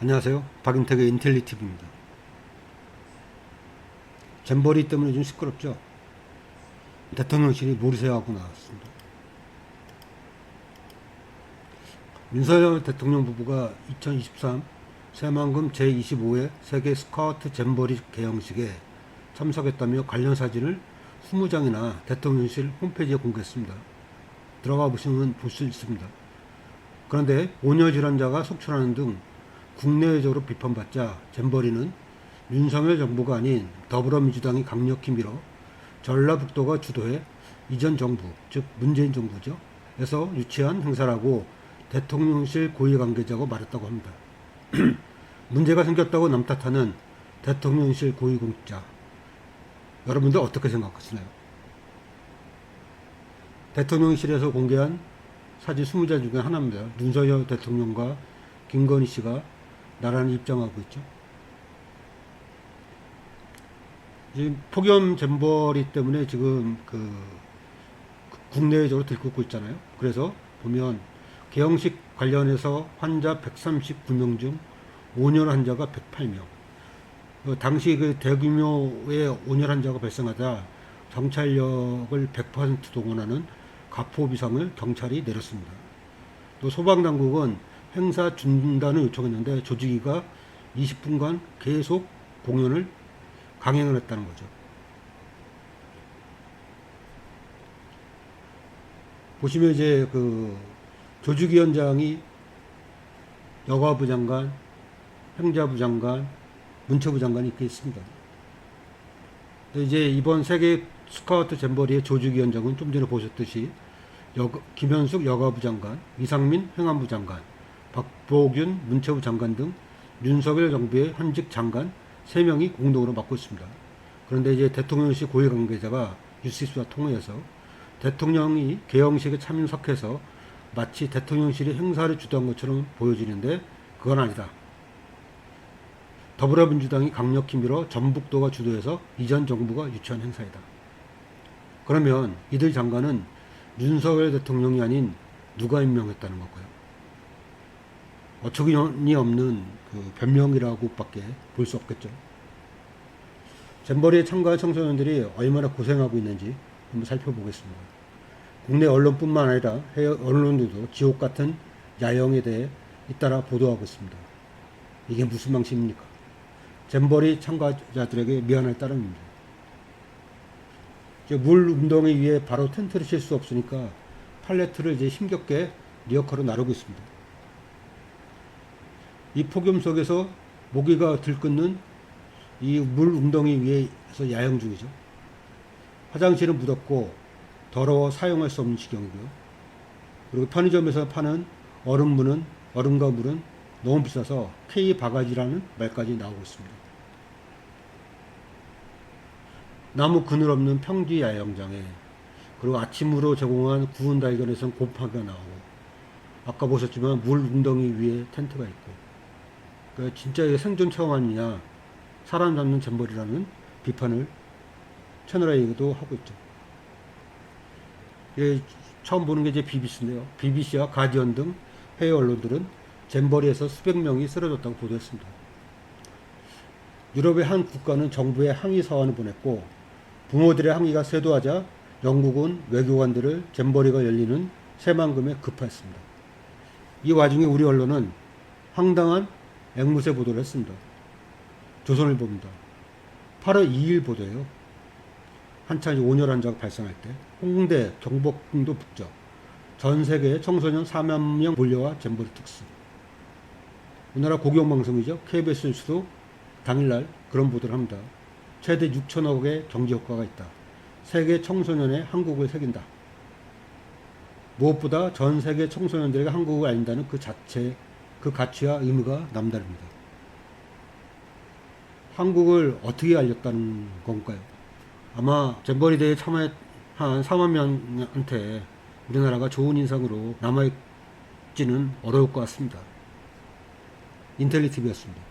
안녕하세요. 박인택의 인텔리티브입니다. 잼버리 때문에 좀 시끄럽죠? 대통령실이 몰이세하고 나왔습니다. 윤석열 대통령 부부가 2023 새만금 제25회 세계 스카우트 잼버리 개영식에 참석했다며 관련 사진을 20장이나 대통령실 홈페이지에 공개했습니다. 들어가 보시면 볼 수 있습니다. 그런데 온열 질환자가 속출하는 등 국내외적으로 비판받자 잼버리는 윤석열 정부가 아닌 더불어민주당이 강력히 밀어 전라북도가 주도해 이전 정부, 즉 문재인 정부죠, 에서 유치한 행사라고 대통령실 고위 관계자가 말했다고 합니다. 문제가 생겼다고 남탓하는 대통령실 고위 공직자, 여러분들 어떻게 생각하시나요? 대통령실에서 공개한 사진 20장 중에 하나입니다. 윤석열 대통령과 김건희 씨가 나란히 입장하고 있죠. 지금 폭염 잼버리 때문에 지금 국내적으로 들끓고 있잖아요. 그래서 보면 개영식 관련해서 환자 139명 중 온열 환자가 108명. 당시 그 대규모의 온열 환자가 발생하자 경찰력을 100% 동원하는 가포 비상을 경찰이 내렸습니다. 또 소방당국은 행사 중단을 요청했는데 조직위가 20분간 계속 공연을 강행을 했다는 거죠. 보시면 이제 그 조직위원장이 여가부 장관, 행자부 장관, 문체부 장관이 이렇게 있습니다. 근데 이제 이번 세계 스카우트 잼버리의 조직위원장은 좀 전에 보셨듯이 김현숙 여가부 장관, 이상민 행안부 장관, 박보균 문체부 장관 등 윤석열 정부의 현직 장관 3명이 공동으로 맡고 있습니다. 그런데 이제 대통령실 고위 관계자가 뉴시스와 통화해서 대통령이 개영식에 참석해서 마치 대통령실이 행사를 주도한 것처럼 보여지는데 그건 아니다. 더불어민주당이 강력히 밀어 전북도가 주도해서 이전 정부가 유치한 행사이다. 그러면 이들 장관은 윤석열 대통령이 아닌 누가 임명했다는 걸까요? 어처구니 없는 그 변명이라고밖에 볼 수 없겠죠. 잼버리에 참가한 청소년들이 얼마나 고생하고 있는지 한번 살펴보겠습니다. 국내 언론뿐만 아니라 해외 언론들도 지옥 같은 야영에 대해 잇따라 보도하고 있습니다. 이게 무슨 방식입니까? 잼버리 참가자들에게 미안할 따름입니다. 물 운동에 의해 바로 텐트를 칠 수 없으니까 팔레트를 이제 힘겹게 리어카로 나르고 있습니다. 이 폭염 속에서 모기가 들끓는 이 물 웅덩이 위에서 야영 중이죠. 화장실은 무덥고 더러워 사용할 수 없는 지경이고요. 그리고 편의점에서 파는 얼음과 물은 너무 비싸서 K 바가지라는 말까지 나오고 있습니다. 나무 그늘 없는 평지 야영장에, 그리고 아침으로 제공한 구운 달걀에선 곰팡이가 나오고, 아까 보셨지만 물 웅덩이 위에 텐트가 있고, 그러니까 진짜 이게 생존 체험 아니냐, 사람 잡는 잼버리라는 비판을 채널A도 하고 있죠. 처음 보는 게 이제 BBC인데요. BBC와 가디언 등 해외 언론들은 잼버리에서 수백 명이 쓰러졌다고 보도했습니다. 유럽의 한 국가는 정부에 항의 사원을 보냈고, 부모들의 항의가 쇄도하자 영국은 외교관들을 잼버리가 열리는 새만금에 급파했습니다. 이 와중에 우리 언론은 황당한 앵무새 보도를 했습니다. 조선일보입니다. 8월 2일 보도예요. 한창 온열 환자가 발생할 때 홍대, 경복궁도 북적, 전 세계의 청소년 4만 명 몰려와 잼버리 특수. 우리나라 공영방송이죠. KBS 뉴스도 당일날 그런 보도를 합니다. 최대 6천억의 경제 효과가 있다. 세계 청소년의 한국을 새긴다. 무엇보다 전 세계 청소년들에게 한국을 알린다는 그 자체, 그 가치와 의무가 남다릅니다. 한국을 어떻게 알렸다는 건가요? 아마 잼버리 대회에 참여한 4만 명한테 우리나라가 좋은 인상으로 남아있지는 어려울 것 같습니다. 인텔리티브였습니다.